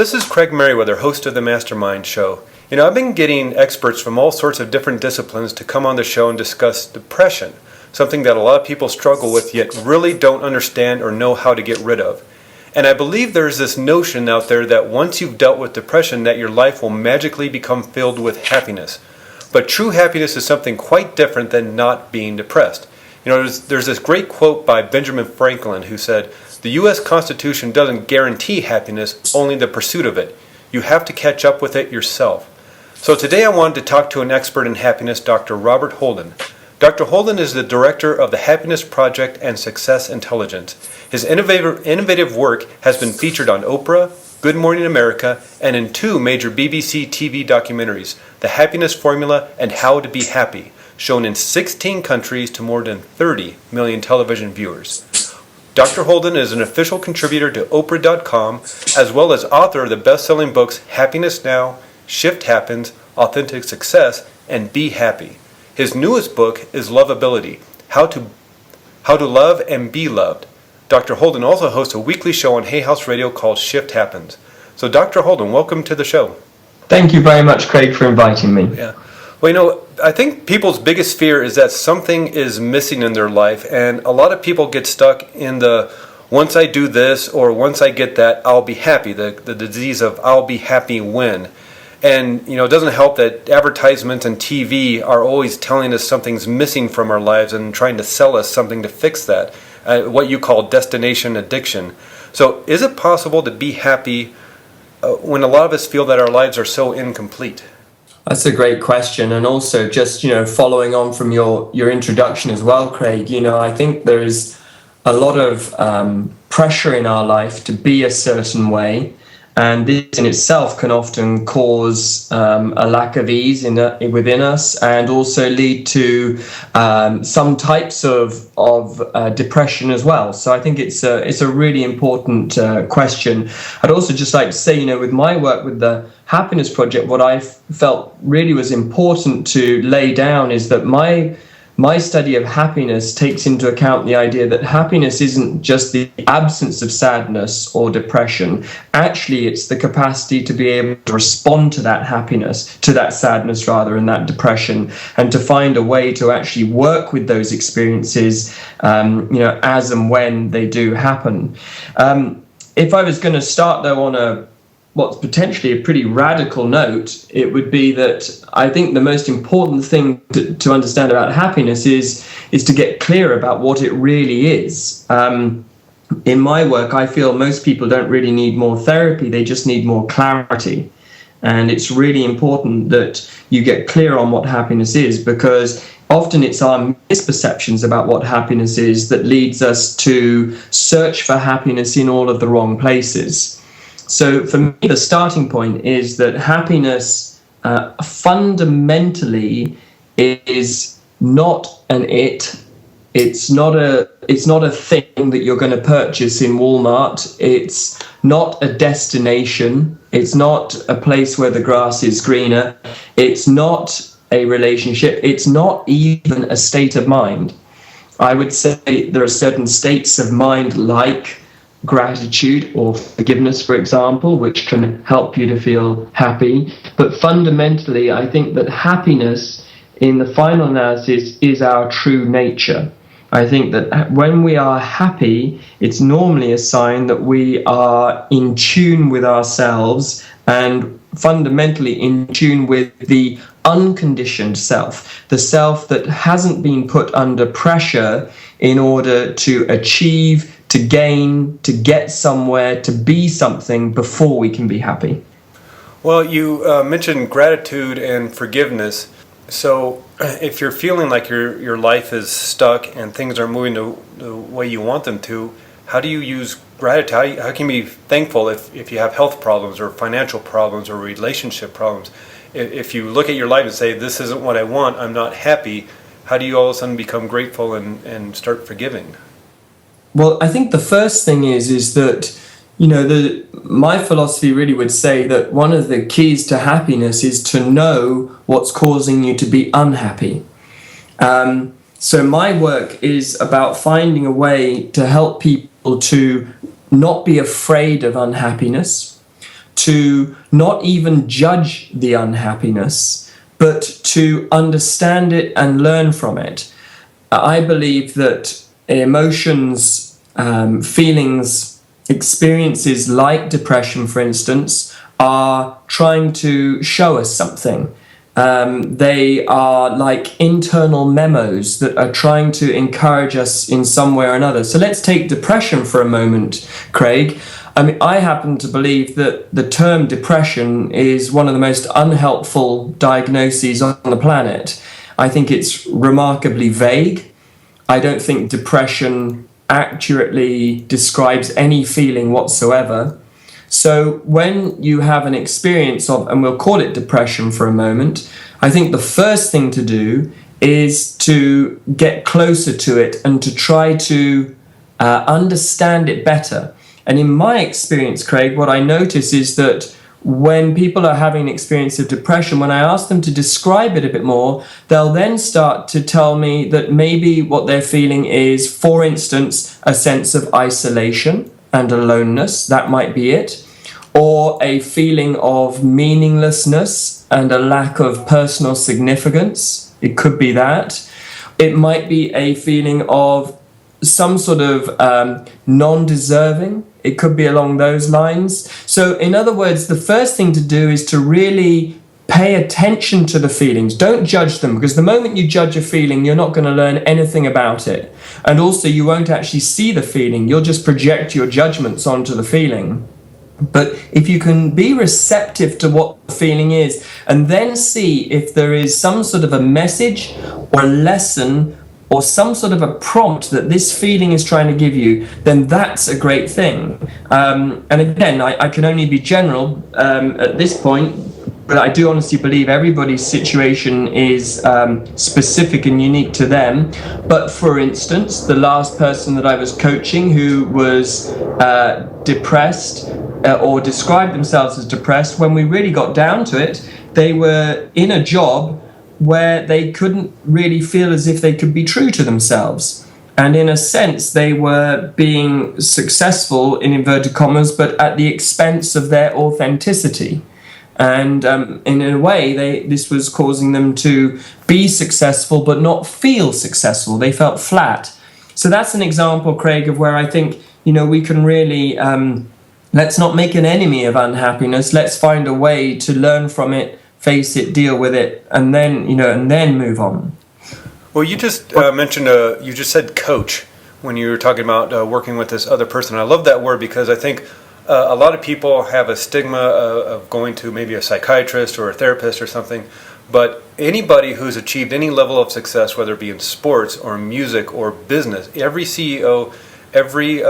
this is Craig Merriweather, host of the Mastermind Show. I've been getting experts from all sorts of different disciplines to come on the show and discuss depression, something that a lot of people struggle with yet really don't understand or know how to get rid of. And I believe there's this notion out there that once you've dealt with depression, that your life will magically become filled with happiness. But true happiness is something quite different than not being depressed. There's this great quote by Benjamin Franklin who said, "The U.S. Constitution doesn't guarantee happiness, only the pursuit of it. You have to catch up with it yourself." So today I wanted to talk to an expert in happiness, Dr. Robert Holden. Dr. Holden is the director of the Happiness Project and Success Intelligence. His innovative work has been featured on Oprah, Good Morning America, and in 2 major BBC TV documentaries, The Happiness Formula and How to Be Happy, shown in 16 countries to more than 30 million television viewers. Dr. Holden is an official contributor to Oprah.com, as well as author of the best-selling books Happiness Now, Shift Happens, Authentic Success, and Be Happy. His newest book is Lovability, How to Love and Be Loved. Dr. Holden also hosts a weekly show on Hay House Radio called Shift Happens. So Dr. Holden, welcome to the show. Thank you very much, Craig, for inviting me. Yeah. Well, I think people's biggest fear is that something is missing in their life, and a lot of people get stuck in the once I do this or once I get that, I'll be happy, the disease of I'll be happy when. And, it doesn't help that advertisements and TV are always telling us something's missing from our lives and trying to sell us something to fix that, what you call destination addiction. So is it possible to be happy when a lot of us feel that our lives are so incomplete? That's a great question. And also just, following on from your introduction as well, Craig, I think there is a lot of pressure in our life to be a certain way. And this in itself can often cause a lack of ease within us, and also lead to some types of depression as well. So I think it's a really important question. I'd also just like to say, with my work with the Happiness Project, what I felt really was important to lay down is that my study of happiness takes into account the idea that happiness isn't just the absence of sadness or depression. Actually, it's the capacity to be able to respond to that happiness, to that sadness rather, and that depression, and to find a way to actually work with those experiences, as and when they do happen. If I was going to start, though, on what's potentially a pretty radical note, it would be that I think the most important thing to understand about happiness is to get clear about what it really is. In my work, I feel most people don't really need more therapy, they just need more clarity. And it's really important that you get clear on what happiness is, because often it's our misperceptions about what happiness is that leads us to search for happiness in all of the wrong places. So for me, the starting point is that happiness fundamentally is not an it. It's not a thing that you're going to purchase in Walmart. It's not a destination. It's not a place where the grass is greener. It's not a relationship. It's not even a state of mind. I would say there are certain states of mind, like gratitude or forgiveness, for example, which can help you to feel happy. But fundamentally, I think that happiness, in the final analysis, is our true nature. I think that when we are happy, it's normally a sign that we are in tune with ourselves and fundamentally in tune with the unconditioned self, the self that hasn't been put under pressure in order to achieve, to gain, to get somewhere, to be something before we can be happy. Well, you mentioned gratitude and forgiveness. So if you're feeling like your life is stuck and things aren't moving the way you want them to, how do you use gratitude? How can you be thankful if you have health problems or financial problems or relationship problems? If you look at your life and say, this isn't what I want, I'm not happy, how do you all of a sudden become grateful and start forgiving? Well, I think the first thing is that, my philosophy really would say that one of the keys to happiness is to know what's causing you to be unhappy. So my work is about finding a way to help people to not be afraid of unhappiness, to not even judge the unhappiness, but to understand it and learn from it. I believe that emotions, feelings, experiences like depression, for instance, are trying to show us something. They are like internal memos that are trying to encourage us in some way or another. So let's take depression for a moment, Craig. I mean, I happen to believe that the term depression is one of the most unhelpful diagnoses on the planet. I think it's remarkably vague. I don't think depression accurately describes any feeling whatsoever. So when you have an experience of, and we'll call it depression for a moment, I think the first thing to do is to get closer to it and to try to understand it better. And in my experience, Craig, what I notice is that when people are having an experience of depression, when I ask them to describe it a bit more, they'll then start to tell me that maybe what they're feeling is, for instance, a sense of isolation and aloneness. That might be it. Or a feeling of meaninglessness and a lack of personal significance. It could be that. It might be a feeling of some sort of non-deserving. It could be along those lines. So in other words, the first thing to do is to really pay attention to the feelings. Don't judge them, because the moment you judge a feeling, you're not going to learn anything about it. And also you won't actually see the feeling. You'll just project your judgments onto the feeling. But if you can be receptive to what the feeling is, and then see if there is some sort of a message or a lesson or some sort of a prompt that this feeling is trying to give you, then that's a great thing. And again, I can only be general at this point, but I do honestly believe everybody's situation is specific and unique to them. But for instance, the last person that I was coaching who was depressed or described themselves as depressed, when we really got down to it, they were in a job where they couldn't really feel as if they could be true to themselves. And in a sense, they were being successful, in inverted commas, but at the expense of their authenticity. And in a way, this was causing them to be successful, but not feel successful. They felt flat. So that's an example, Craig, of where I think, we can really, let's not make an enemy of unhappiness. Let's find a way to learn from it, face it, deal with it, and then, and then move on. Well, you just mentioned, you just said coach when you were talking about working with this other person. I love that word because I think a lot of people have a stigma of going to maybe a psychiatrist or a therapist or something, but anybody who's achieved any level of success, whether it be in sports or music or business, every CEO, every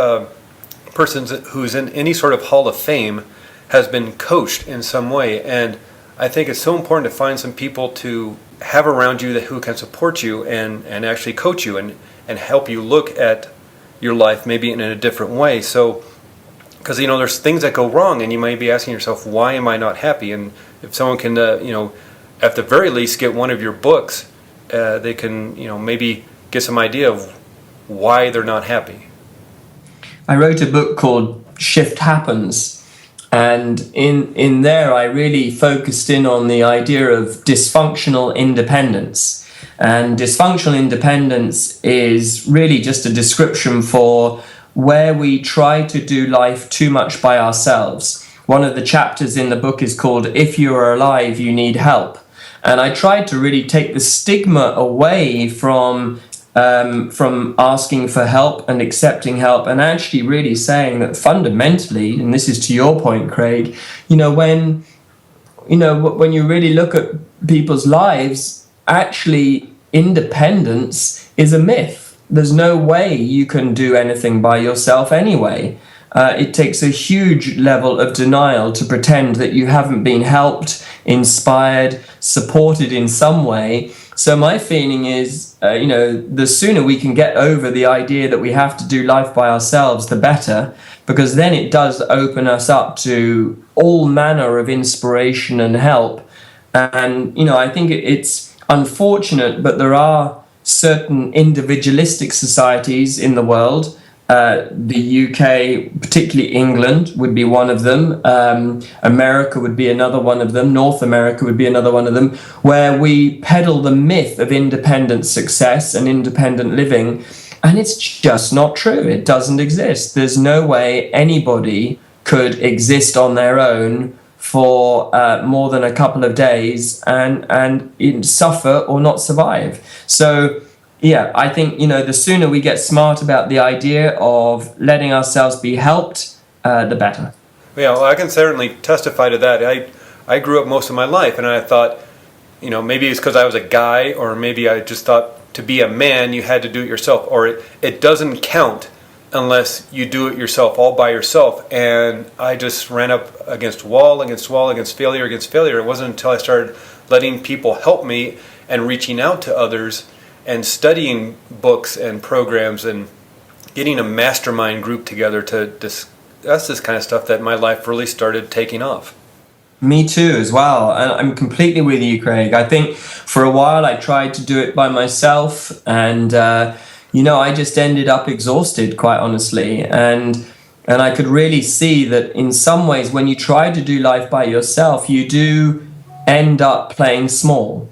person who's in any sort of hall of fame has been coached in some way. And I think it's so important to find some people to have around you who can support you and actually coach you and help you look at your life maybe in a different way. So, because there's things that go wrong, and you might be asking yourself, why am I not happy? And if someone can, at the very least, get one of your books, they can, maybe get some idea of why they're not happy. I wrote a book called Shift Happens. And in there, I really focused in on the idea of dysfunctional independence. And dysfunctional independence is really just a description for where we try to do life too much by ourselves. One of the chapters in the book is called If You Are Alive, You Need Help. And I tried to really take the stigma away from asking for help and accepting help, and actually really saying that fundamentally, and this is to your point, Craig, when you really look at people's lives, actually independence is a myth. There's no way you can do anything by yourself anyway. It takes a huge level of denial to pretend that you haven't been helped, inspired, supported in some way. So my feeling is, the sooner we can get over the idea that we have to do life by ourselves, the better, because then it does open us up to all manner of inspiration and help. And, I think it's unfortunate, but there are certain individualistic societies in the world the UK, particularly England, would be one of them. America would be another one of them. North America would be another one of them, where we peddle the myth of independent success and independent living. And it's just not true. It doesn't exist. There's no way anybody could exist on their own for more than a couple of days and suffer or not survive. So, yeah, I think, the sooner we get smart about the idea of letting ourselves be helped, the better. Yeah, well, I can certainly testify to that. I grew up most of my life, and I thought, maybe it's because I was a guy, or maybe I just thought to be a man, you had to do it yourself, or it doesn't count unless you do it yourself, all by yourself. And I just ran up against wall, against failure, against failure. It wasn't until I started letting people help me and reaching out to others and studying books and programs and getting a mastermind group together to discuss this kind of stuff that my life really started taking off. Me too, as well. And I'm completely with you, Craig. I think for a while I tried to do it by myself, and I just ended up exhausted, quite honestly. And I could really see that in some ways, when you try to do life by yourself, you do end up playing small,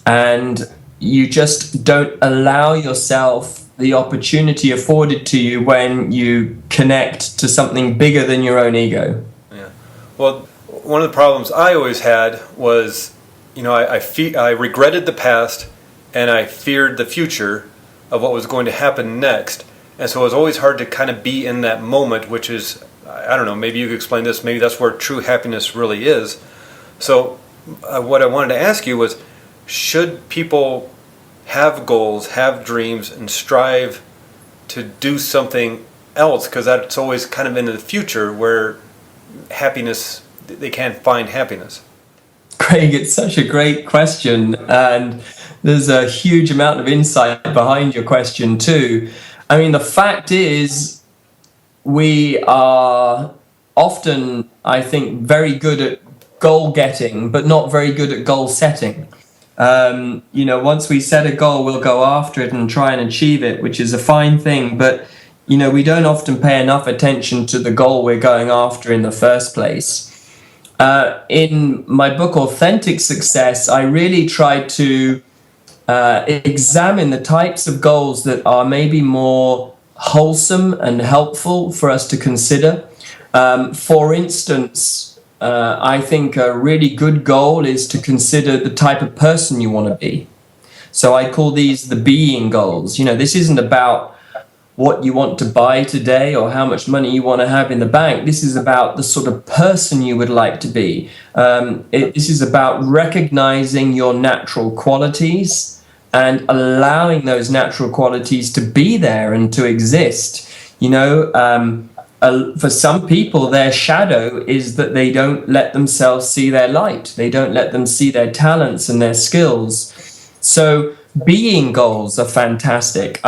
and you just don't allow yourself the opportunity afforded to you when you connect to something bigger than your own ego. Yeah. Well, one of the problems I always had was, I regretted the past and I feared the future of what was going to happen next. And so it was always hard to kind of be in that moment, which is, I don't know, maybe you could explain this, maybe that's where true happiness really is. So what I wanted to ask you was, should people have goals, have dreams, and strive to do something else? Because that's always kind of in the future where happiness, they can't find happiness. Craig, it's such a great question, and there's a huge amount of insight behind your question too. I mean, the fact is, we are often, I think, very good at goal getting, but not very good at goal setting. Once we set a goal, we'll go after it and try and achieve it, which is a fine thing, but we don't often pay enough attention to the goal we're going after in the first place. In my book, Authentic Success, I really tried to examine the types of goals that are maybe more wholesome and helpful for us to consider. For instance, I think a really good goal is to consider the type of person you want to be. So I call these the being goals. This isn't about what you want to buy today or how much money you want to have in the bank. This is about the sort of person you would like to be. This is about recognizing your natural qualities and allowing those natural qualities to be there and to exist. For some people, their shadow is that they don't let themselves see their light. They don't let them see their talents and their skills. So being goals are fantastic.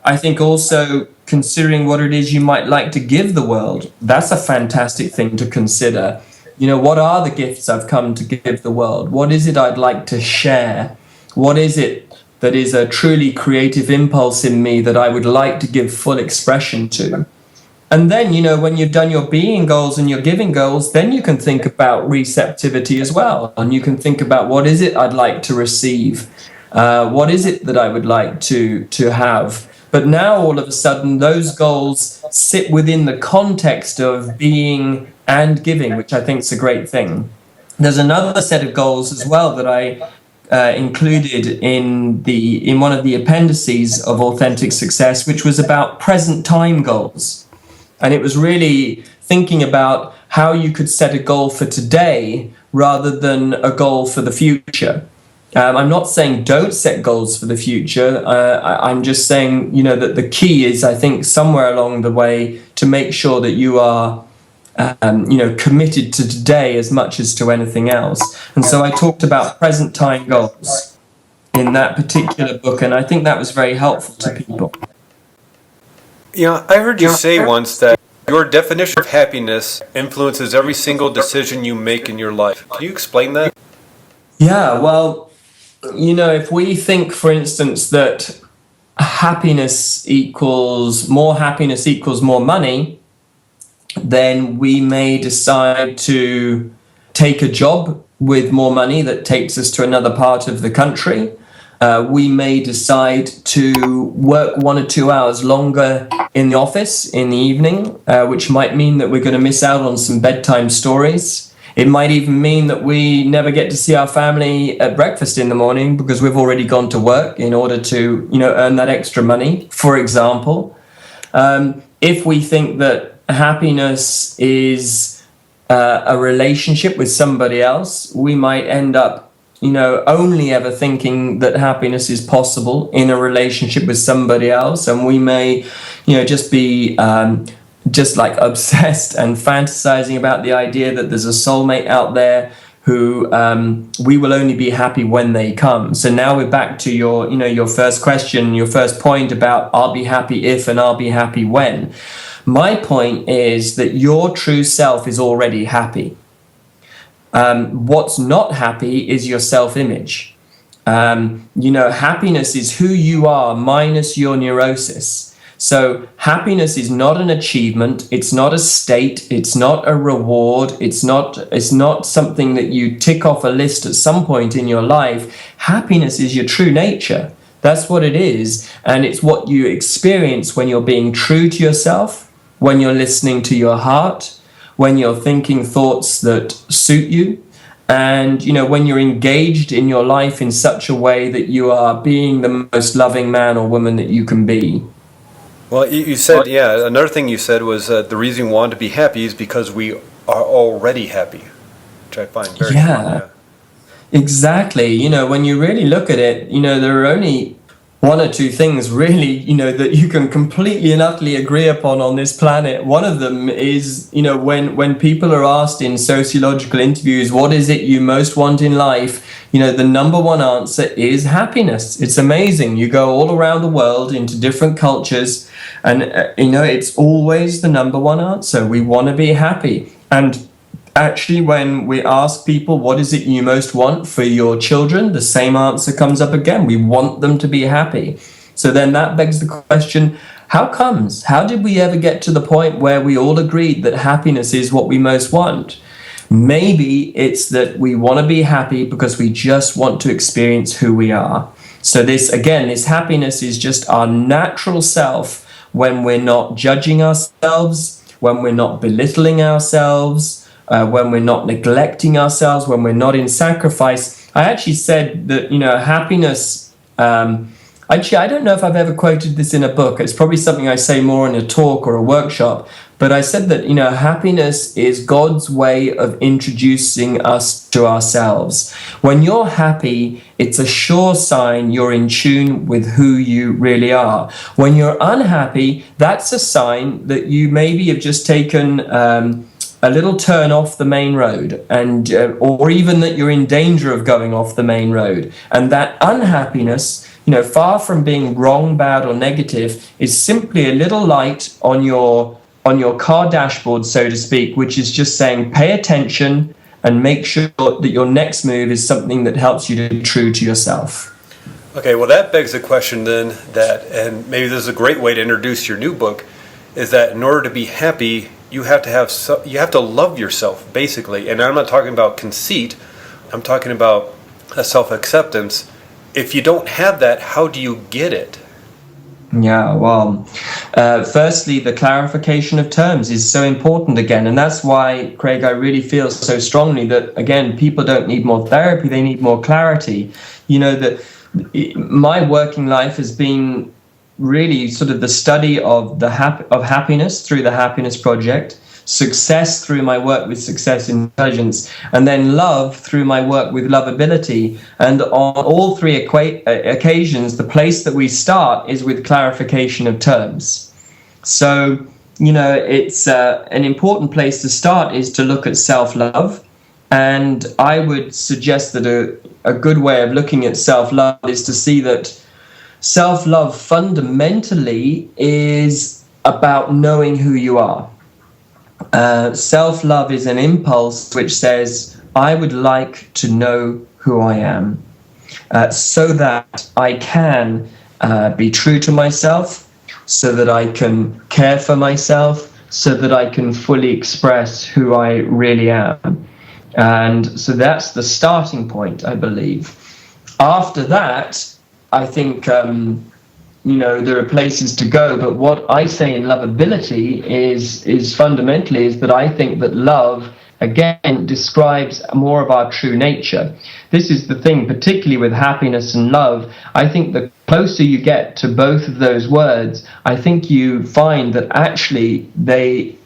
I think also considering what it is you might like to give the world, that's a fantastic thing to consider. What are the gifts I've come to give the world? What is it I'd like to share? What is it that is a truly creative impulse in me that I would like to give full expression to? And then, when you've done your being goals and your giving goals, then you can think about receptivity as well. And you can think about, what is it I'd like to receive? What is it that I would like to have? But now, all of a sudden, those goals sit within the context of being and giving, which I think is a great thing. There's another set of goals as well that I included in one of the appendices of Authentic Success, which was about present time goals. And it was really thinking about how you could set a goal for today rather than a goal for the future. I'm not saying don't set goals for the future. I'm just saying, that the key is, I think, somewhere along the way to make sure that you are, committed to today as much as to anything else. And so I talked about present time goals in that particular book, and I think that was very helpful to people. I heard you say once that your definition of happiness influences every single decision you make in your life. Can you explain that? Yeah, well, if we think, for instance, that happiness equals more money, then we may decide to take a job with more money that takes us to another part of the country. We may decide to work 1 or 2 hours longer in the office in the evening, which might mean that we're going to miss out on some bedtime stories. It might even mean that we never get to see our family at breakfast in the morning because we've already gone to work in order to, earn that extra money, for example. If we think that happiness is a relationship with somebody else, we might end up, only ever thinking that happiness is possible in a relationship with somebody else. And we may, just be just like obsessed and fantasizing about the idea that there's a soulmate out there who we will only be happy when they come. So now we're back to your first question, your first point about I'll be happy if and I'll be happy when. My point is that your true self is already happy. What's not happy is your self-image. Happiness is who you are minus your neurosis. So happiness is not an achievement. It's not a state. It's not a reward. It's not something that you tick off a list at some point in your life. Happiness is your true nature. That's what it is. And it's what you experience when you're being true to yourself, when you're listening to your heart, when you're thinking thoughts that suit you, and when you're engaged in your life in such a way that you are being the most loving man or woman that you can be. Well, you said, another thing you said was the reason we want to be happy is because we are already happy, which I find very fun. Yeah, exactly. When you really look at it, there are only 1 or 2 things really, that you can completely and utterly agree upon on this planet. One of them is, when people are asked in sociological interviews, what is it you most want in life? The number 1 answer is happiness. It's amazing. You go all around the world into different cultures and, it's always the number 1 answer. We want to be happy. And actually, when we ask people, what is it you most want for your children? The same answer comes up again. We want them to be happy. So then that begs the question, how comes? How did we ever get to the point where we all agreed that happiness is what we most want? Maybe it's that we want to be happy because we just want to experience who we are. So this happiness is just our natural self when we're not judging ourselves, when we're not belittling ourselves, when we're not neglecting ourselves, when we're not in sacrifice. I actually said that, happiness, actually, I don't know if I've ever quoted this in a book. It's probably something I say more in a talk or a workshop. But I said that, happiness is God's way of introducing us to ourselves. When you're happy, it's a sure sign you're in tune with who you really are. When you're unhappy, that's a sign that you maybe have just taken a little turn off the main road, and or even that you're in danger of going off the main road. And that unhappiness, far from being wrong, bad, or negative, is simply a little light on your car dashboard, so to speak, which is just saying, pay attention and make sure that your next move is something that helps you to be true to yourself. Okay, well, that begs the question then and maybe this is a great way to introduce your new book, is that in order to be happy, you have to love yourself, basically. And I'm not talking about conceit. I'm talking about a self-acceptance. If you don't have that, how do you get it? Yeah, well, firstly, the clarification of terms is so important again. And that's why, Craig, I really feel so strongly that, again, people don't need more therapy, they need more clarity. That my working life has been really sort of the study of happiness through the Happiness Project, success through my work with Success Intelligence, and then love through my work with Lovability. And on all 3 occasions, the place that we start is with clarification of terms. So, it's an important place to start is to look at self-love. And I would suggest that a good way of looking at self-love is to see that self-love fundamentally is about knowing who you are. Self-love is an impulse which says, I would like to know who I am, so that I can be true to myself, so that I can care for myself, so that I can fully express who I really am. And so that's the starting point, I believe. After that, I think, there are places to go. But what I say in lovability is fundamentally is that I think that love, again, describes more of our true nature. This is the thing, particularly with happiness and love. I think the closer you get to both of those words, I think you find that actually they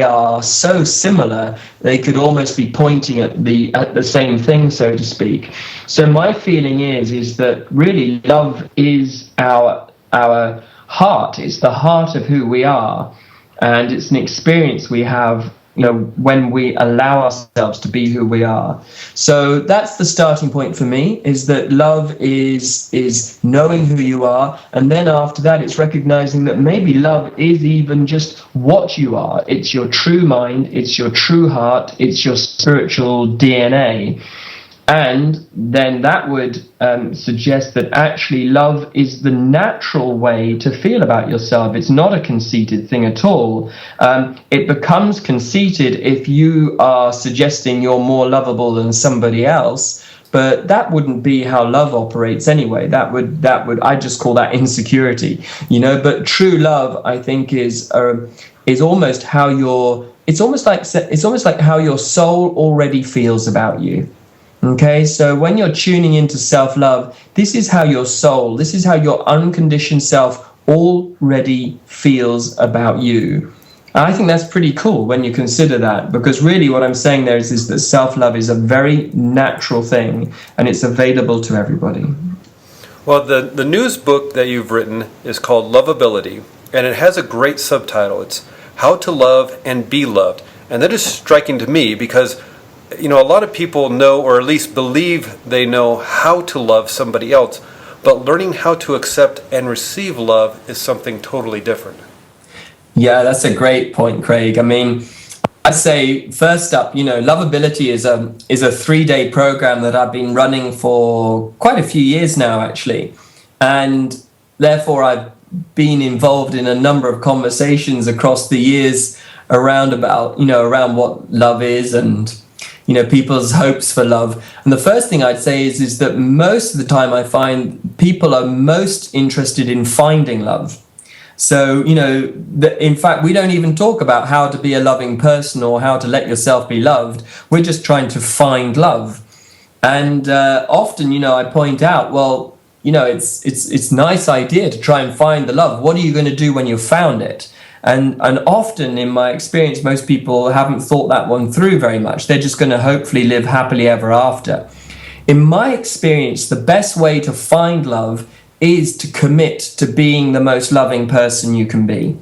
are so similar, they could almost be pointing at the same thing, so to speak. So my feeling is that really love is our heart. It's the heart of who we are, and it's an experience we have, when we allow ourselves to be who we are. So that's the starting point for me, is that love is knowing who you are, and then after that it's recognizing that maybe love is even just what you are. It's your true mind, it's your true heart, it's your spiritual DNA. And then that would suggest that actually love is the natural way to feel about yourself. It's not a conceited thing at all. It becomes conceited if you are suggesting you're more lovable than somebody else, but that wouldn't be how love operates anyway. That would I just call that insecurity, But true love, I think, is almost how it's almost like how your soul already feels about you. Okay, so when you're tuning into self-love, this is how your soul, this is how your unconditioned self already feels about you. I think that's pretty cool when you consider that, because really what I'm saying there is that self-love is a very natural thing, and it's available to everybody. Well, the news book that you've written is called Lovability, and it has a great subtitle. It's How to Love and Be Loved. And that is striking to me because a lot of people know, or at least believe they know, how to love somebody else, but learning how to accept and receive love is something totally different. Yeah, that's a great point, Craig. I mean, I say first up, lovability is a 3-day program that I've been running for quite a few years now, actually, and therefore I've been involved in a number of conversations across the years around what love is and people's hopes for love. And the first thing I'd say is that most of the time I find people are most interested in finding love. So, in fact, we don't even talk about how to be a loving person or how to let yourself be loved. We're just trying to find love. And often, I point out, well, it's a nice idea to try and find the love. What are you going to do when you've found it? And often, in my experience, most people haven't thought that one through very much. They're just going to hopefully live happily ever after. In my experience, the best way to find love is to commit to being the most loving person you can be.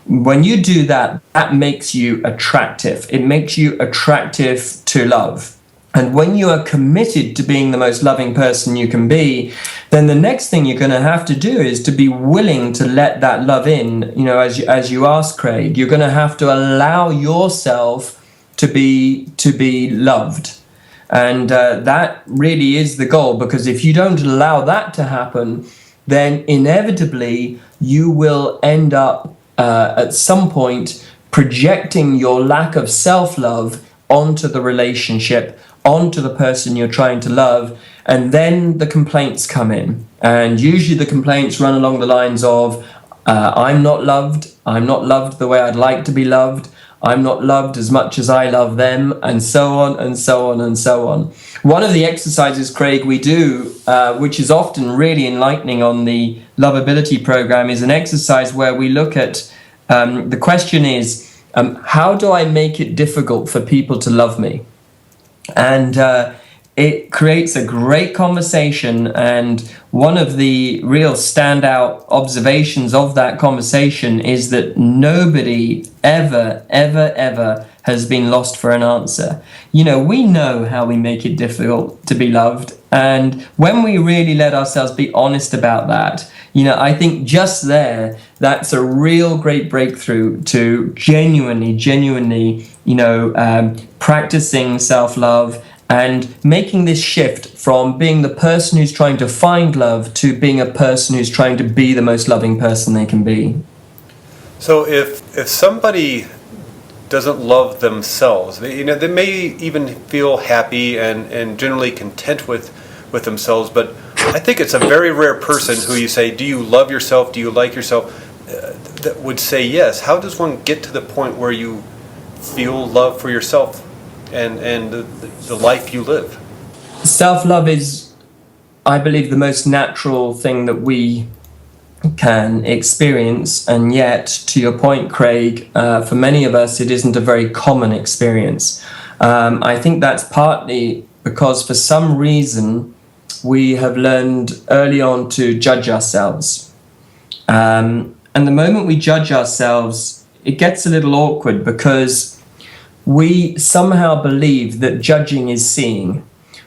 When you do that, that makes you attractive. It makes you attractive to love. And when you are committed to being the most loving person you can be, then the next thing you're going to have to do is to be willing to let that love in. As you asked, Craig, you're going to have to allow yourself to be loved. And that really is the goal, because if you don't allow that to happen, then inevitably you will end up at some point projecting your lack of self-love onto the relationship, onto the person you're trying to love, and then the complaints come in. And usually the complaints run along the lines of, I'm not loved the way I'd like to be loved, I'm not loved as much as I love them, and so on and so on and so on. One of the exercises, Craig, we do, which is often really enlightening on the lovability program, is an exercise where we look at, the question is, how do I make it difficult for people to love me? And it creates a great conversation, and one of the real standout observations of that conversation is that nobody ever has been lost for an answer. We know how we make it difficult to be loved, and when we really let ourselves be honest about that, I think just there, that's a real great breakthrough to genuinely, practicing self-love and making this shift from being the person who's trying to find love to being a person who's trying to be the most loving person they can be. So if somebody doesn't love themselves, they may even feel happy and generally content with themselves, but I think it's a very rare person who you say, do you love yourself, do you like yourself, that would say yes. How does one get to the point where you feel love for yourself and the life you live? Self-love is, I believe, the most natural thing that we can experience, and yet, to your point, Craig, for many of us it isn't a very common experience. I think that's partly because for some reason we have learned early on to judge ourselves, and the moment we judge ourselves, it gets a little awkward because we somehow believe that judging is seeing.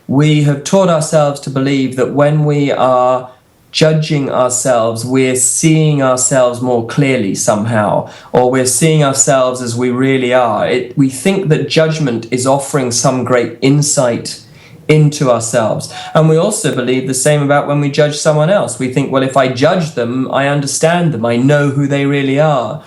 We have taught ourselves to believe that when we are judging ourselves, we're seeing ourselves more clearly somehow, or we're seeing ourselves as we really are. We think that judgment is offering some great insight into ourselves. And we also believe the same about when we judge someone else. We think, well, if I judge them, I understand them, I know who they really are.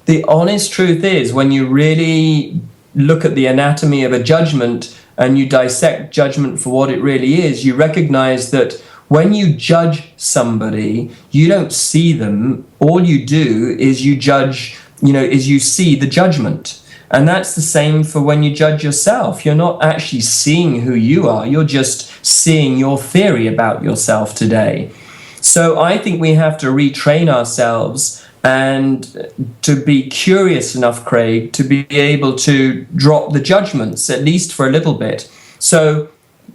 The honest truth is, when you really look at the anatomy of a judgment and you dissect judgment for what it really is, you recognize that when you judge somebody, you don't see them. All you do is you judge, is you see the judgment. And that's the same for when you judge yourself. You're not actually seeing who you are. You're just seeing your theory about yourself today. So I think we have to retrain ourselves and to be curious enough, Craig, to be able to drop the judgments, at least for a little bit. So,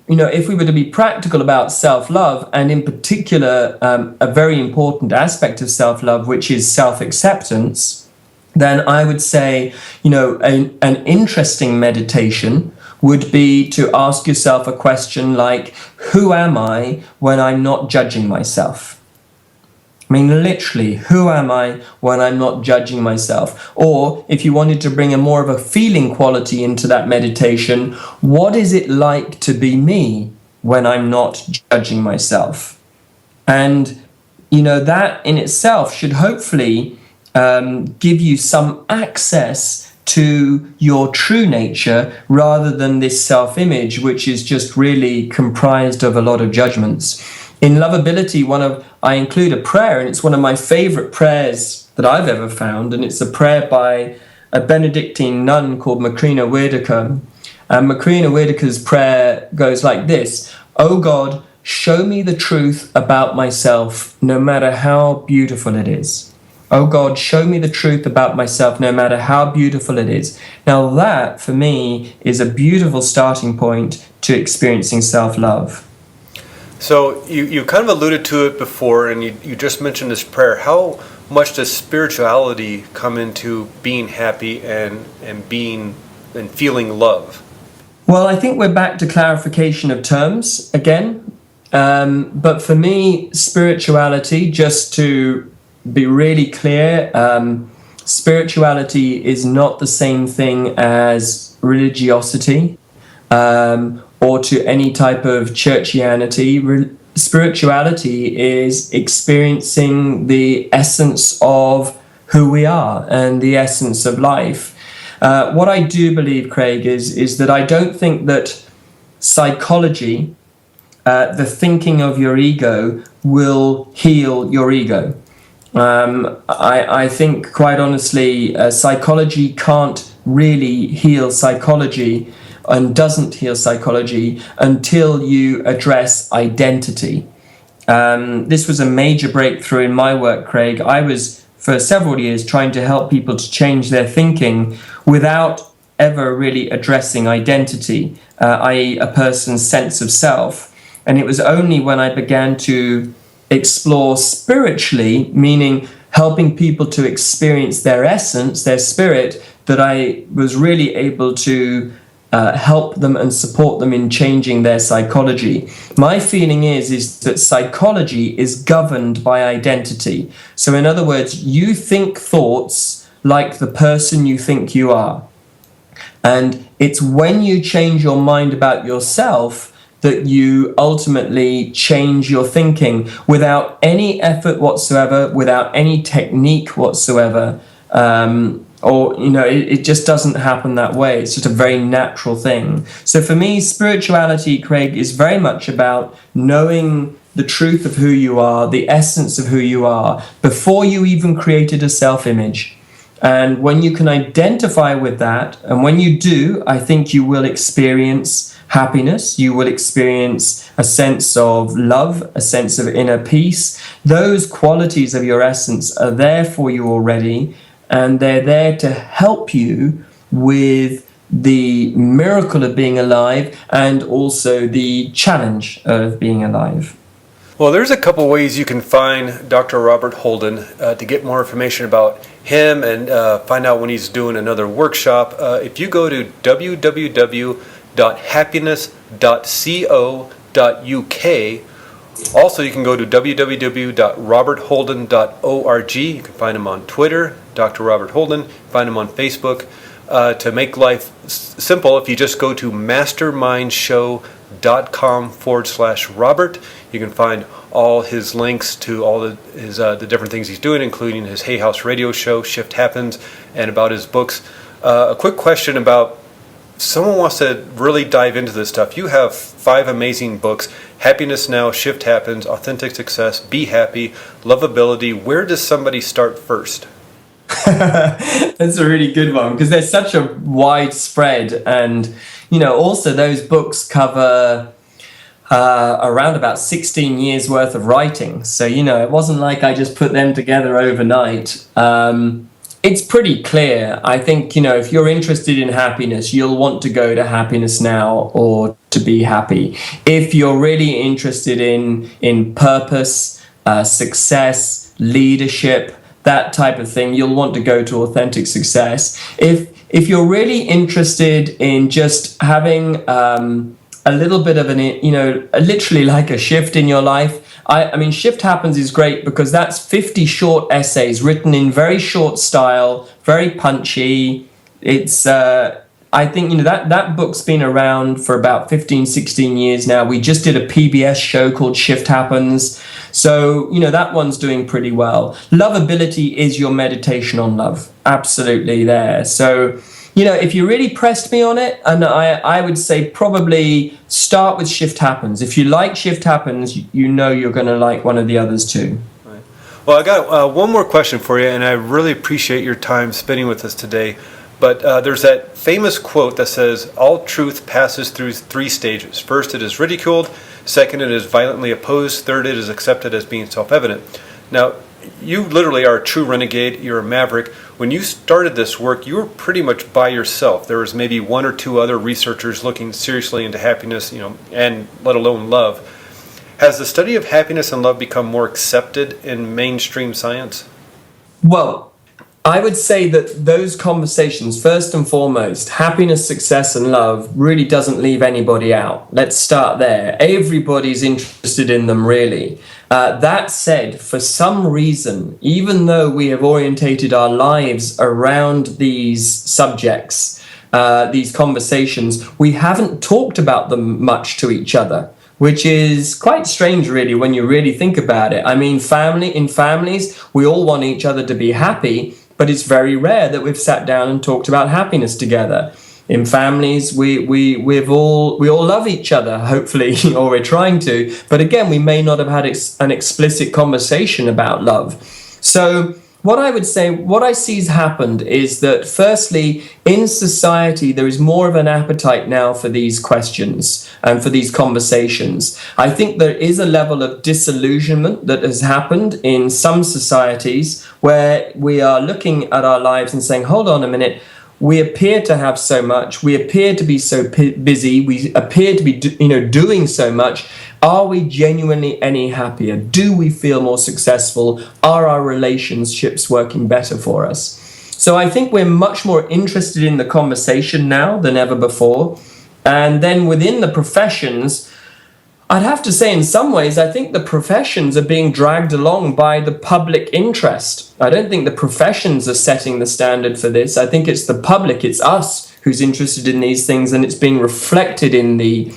if we were to be practical about self-love, and in particular, a very important aspect of self-love, which is self-acceptance, then I would say, an interesting meditation would be to ask yourself a question like, who am I when I'm not judging myself? I mean, literally, who am I when I'm not judging myself? Or if you wanted to bring more of a feeling quality into that meditation, what is it like to be me when I'm not judging myself? And, that in itself should hopefully give you some access to your true nature rather than this self-image, which is just really comprised of a lot of judgments. In lovability, I include a prayer, and it's one of my favorite prayers that I've ever found, and it's a prayer by a Benedictine nun called Macrina Whitaker. And Macrina Whitaker's prayer goes like this: "Oh God, show me the truth about myself, no matter how beautiful it is. Oh God, show me the truth about myself, no matter how beautiful it is." Now that, for me, is a beautiful starting point to experiencing self-love. So you kind of alluded to it before, and you just mentioned this prayer. How much does spirituality come into being happy and feeling love? Well, I think we're back to clarification of terms again. But for me, spirituality, just to be really clear, spirituality is not the same thing as religiosity or to any type of churchianity. Spirituality is experiencing the essence of who we are and the essence of life. What I do believe, Craig, is that I don't think that psychology, the thinking of your ego, will heal your ego. I think, quite honestly, psychology can't really heal psychology and doesn't heal psychology until you address identity. This was a major breakthrough in my work, Craig. I was, for several years, trying to help people to change their thinking without ever really addressing identity, i.e. a person's sense of self. And it was only when I began to explore spiritually, meaning helping people to experience their essence, their spirit, that I was really able to help them and support them in changing their psychology. My feeling is that psychology is governed by identity. So in other words, you think thoughts like the person you think you are. And It's when you change your mind about yourself that you ultimately change your thinking without any effort whatsoever, without any technique whatsoever. It just doesn't happen that way. It's just a very natural thing. So for me, spirituality, Craig, is very much about knowing the truth of who you are, the essence of who you are, before you even created a self-image. And when you can identify with that, and when you do, I think you will experience happiness, you will experience a sense of love, a sense of inner peace. Those qualities of your essence are there for you already, and they're there to help you with the miracle of being alive and also the challenge of being alive. Well, there's a couple ways you can find Dr. Robert Holden to get more information about him and find out when he's doing another workshop. If you go to www.happiness.co.uk, also you can go to www.robertholden.org. You can find him on Twitter, Dr. Robert Holden, find him on Facebook. To make life simple, if you just go to mastermindshow.com/Robert, you can find all his links to all the different things he's doing, including his Hay House radio show, Shift Happens, and about his books. A quick question about if someone wants to really dive into this stuff. You have 5 amazing books: Happiness Now, Shift Happens, Authentic Success, Be Happy, Lovability. Where does somebody start first? That's a really good one, because there's such a widespread, and also those books cover around about 16 years worth of writing. So it wasn't like I just put them together overnight. It's pretty clear. I think if you're interested in happiness, you'll want to go to Happiness Now or to Be Happy. If you're really interested in purpose, success, leadership, that type of thing, you'll want to go to Authentic Success. If you're really interested in just having a little bit of literally like a shift in your life, I mean, Shift Happens is great because that's 50 short essays written in very short style, very punchy. It's I think that book's been around for about 15, 16 years now. We just did a PBS show called Shift Happens. So, that one's doing pretty well. Lovability is your meditation on love. Absolutely there. So, if you really pressed me on it, and I would say probably start with Shift Happens. If you like Shift Happens, you're going to like one of the others too. Right. Well, I got one more question for you, and I really appreciate your time spending with us today. But there's that famous quote that says, all truth passes through 3 stages. First, it is ridiculed. Second, it is violently opposed. Third, it is accepted as being self-evident. Now, you literally are a true renegade. You're a maverick. When you started this work, you were pretty much by yourself. There was maybe 1 or 2 other researchers looking seriously into happiness, and let alone love. Has the study of happiness and love become more accepted in mainstream science? Well, I would say that those conversations, first and foremost, happiness, success, and love really doesn't leave anybody out. Let's start there. Everybody's interested in them, really. That said, for some reason, even though we have orientated our lives around these subjects, these conversations, we haven't talked about them much to each other, which is quite strange, really, when you really think about it. I mean, in families, we all want each other to be happy, but it's very rare that we've sat down and talked about happiness together. In families, we all love each other, hopefully, or we're trying to. But again, we may not have had an explicit conversation about love. So what I would say, what I see has happened is that firstly, in society, there is more of an appetite now for these questions and for these conversations. I think there is a level of disillusionment that has happened in some societies where we are looking at our lives and saying, hold on a minute, we appear to have so much, we appear to be so busy, we appear to be doing so much. Are we genuinely any happier? Do we feel more successful? Are our relationships working better for us? So I think we're much more interested in the conversation now than ever before. And then within the professions, I'd have to say in some ways, I think the professions are being dragged along by the public interest. I don't think the professions are setting the standard for this. I think it's the public, it's us who's interested in these things, and it's being reflected in the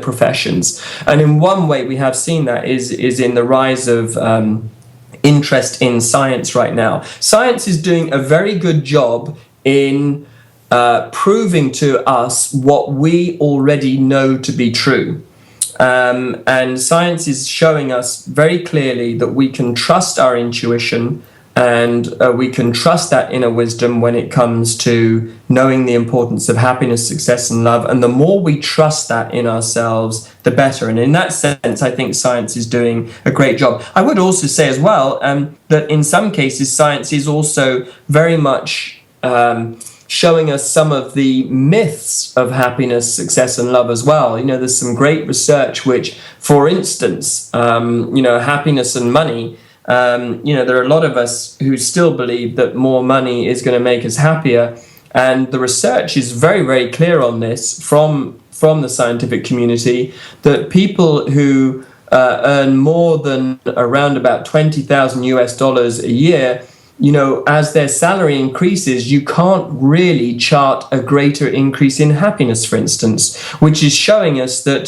professions. And in one way we have seen that is in the rise of interest in science right now. Science is doing a very good job in proving to us what we already know to be true. And science is showing us very clearly that we can trust our intuition, and we can trust that inner wisdom when it comes to knowing the importance of happiness, success, and love. And the more we trust that in ourselves, the better. And in that sense, I think science is doing a great job. I would also say as well that in some cases, science is also very much showing us some of the myths of happiness, success, and love as well. There's some great research which, for instance, happiness and money, there are a lot of us who still believe that more money is going to make us happier. And the research is very, very clear on this from the scientific community, that people who earn more than around about $20,000 a year, as their salary increases, you can't really chart a greater increase in happiness, for instance, which is showing us that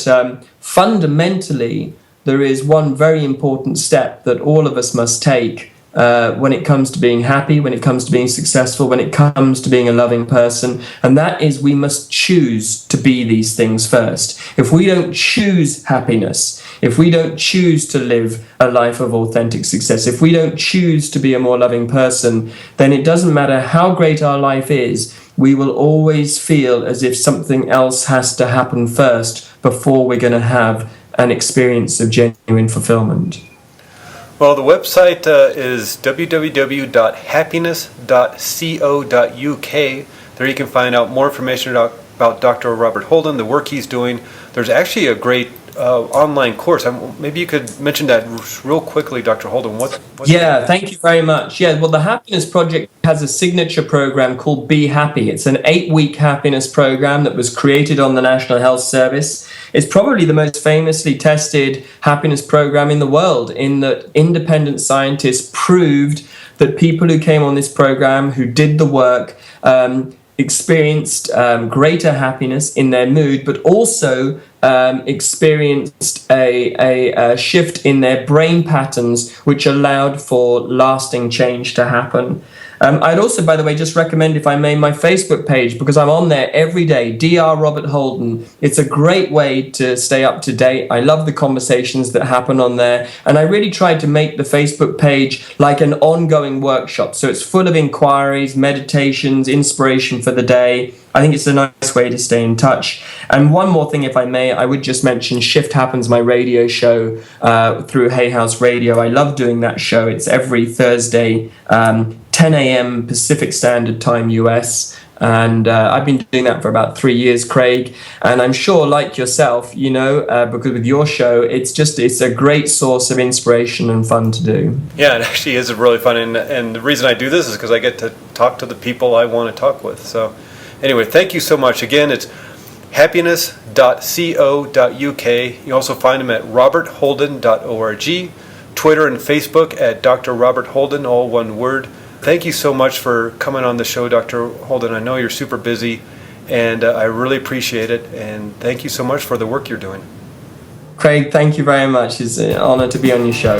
fundamentally there is one very important step that all of us must take when it comes to being happy, when it comes to being successful, when it comes to being a loving person. And that is, we must choose to be these things first. If we don't choose happiness, if we don't choose to live a life of authentic success, if we don't choose to be a more loving person, then it doesn't matter how great our life is, we will always feel as if something else has to happen first before we're going to have an experience of genuine fulfillment. Well, the website is www.happiness.co.uk. There you can find out more information about Dr. Robert Holden, the work he's doing. There's actually a great online course. Maybe you could mention that real quickly, Dr. Holden. Yeah, thank you very much. Yeah, well, the Happiness Project has a signature program called Be Happy. It's an 8-week happiness program that was created on the National Health Service. It's probably the most famously tested happiness program in the world, in that independent scientists proved that people who came on this program, who did the work, experienced greater happiness in their mood, but also experienced a shift in their brain patterns, which allowed for lasting change to happen. I'd also, by the way, just recommend, if I may, my Facebook page, because I'm on there every day, Dr. Robert Holden. It's a great way to stay up to date. I love the conversations that happen on there. And I really tried to make the Facebook page like an ongoing workshop. So it's full of inquiries, meditations, inspiration for the day. I think it's a nice way to stay in touch. And one more thing, if I may, I would just mention Shift Happens, my radio show through Hay House Radio. I love doing that show. It's every Thursday, 10 a.m. Pacific Standard Time, US. And I've been doing that for about 3 years, Craig. And I'm sure, like yourself, because with your show, it's a great source of inspiration and fun to do. Yeah, it actually is really fun. And the reason I do this is because I get to talk to the people I want to talk with. So anyway, thank you so much. Again, it's happiness.co.uk. You also find them at robertholden.org, Twitter and Facebook at Dr. Robert Holden, all one word. Thank you so much for coming on the show, Dr. Holden. I know you're super busy, and I really appreciate it. And thank you so much for the work you're doing. Craig, thank you very much. It's an honor to be on your show.